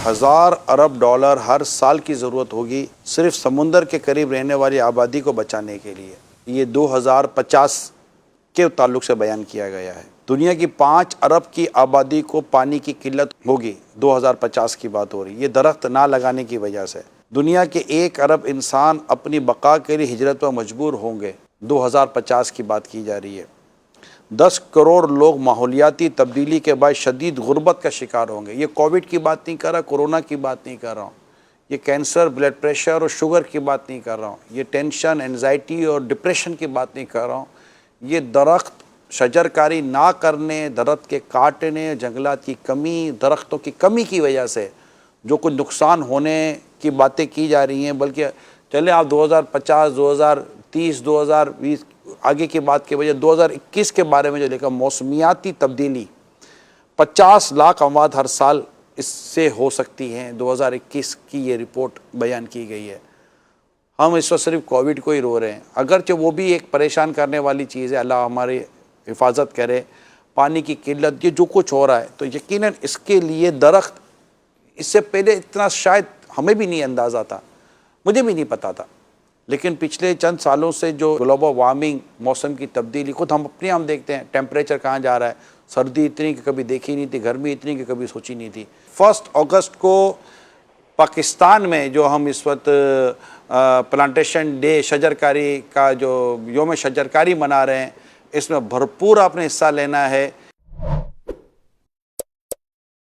$1000 ارب ہر سال کی ضرورت ہوگی صرف سمندر کے قریب رہنے والی آبادی کو بچانے کے لیے. یہ 2050 کے تعلق سے بیان کیا گیا ہے. دنیا کی 5 ارب کی آبادی کو پانی کی قلت ہوگی. 2050 کی بات ہو رہی ہے. یہ درخت نہ لگانے کی وجہ سے. دنیا کے 1 ارب انسان اپنی بقا کے لیے ہجرت پر مجبور ہوں گے. 2050 کی بات کی جا رہی ہے. 10 کروڑ لوگ ماحولیاتی تبدیلی کے باعث شدید غربت کا شکار ہوں گے. یہ کووڈ کی بات نہیں کر رہا، کورونا کی بات نہیں کر رہا ہوں. یہ کینسر، بلڈ پریشر اور شوگر کی بات نہیں کر رہا ہوں. یہ ٹینشن، انزائٹی اور ڈپریشن کی بات نہیں کر رہا ہوں. یہ درخت شجر کاری نہ کرنے، درخت کے کاٹنے، جنگلات کی کمی، درختوں کی کمی کی وجہ سے جو کچھ نقصان ہونے کی باتیں کی جا رہی ہیں. بلکہ چلیں آپ 2050، 2030، 2020 آگے کی بات کے بجائے 2021 کے بارے میں جو لکھا، موسمیاتی تبدیلی 50 لاکھ اموات ہر سال اس سے ہو سکتی ہیں. 2021 کی یہ رپورٹ بیان کی گئی ہے. ہم اس وقت صرف کووڈ کو ہی رو رہے ہیں، اگرچہ وہ بھی ایک پریشان کرنے والی چیز ہے. اللہ ہماری حفاظت کرے. پانی کی قلت، یہ جو کچھ ہو رہا ہے، تو یقیناً اس کے لیے درخت، اس سے پہلے اتنا شاید ہمیں بھی نہیں اندازہ تھا، مجھے بھی نہیں پتا تھا. لیکن پچھلے چند سالوں سے جو گلوبل وارمنگ، موسم کی تبدیلی، خود ہم دیکھتے ہیں ٹیمپریچر کہاں جا رہا ہے. سردی اتنی کہ کبھی دیکھی نہیں تھی، گرمی اتنی کہ کبھی سوچی نہیں تھی. 1 اگست کو پاکستان میں جو ہم اس وقت پلانٹیشن ڈے، شجرکاری کا جو یوم شجرکاری منا رہے ہیں، اس میں بھرپور آپ نے حصہ لینا ہے.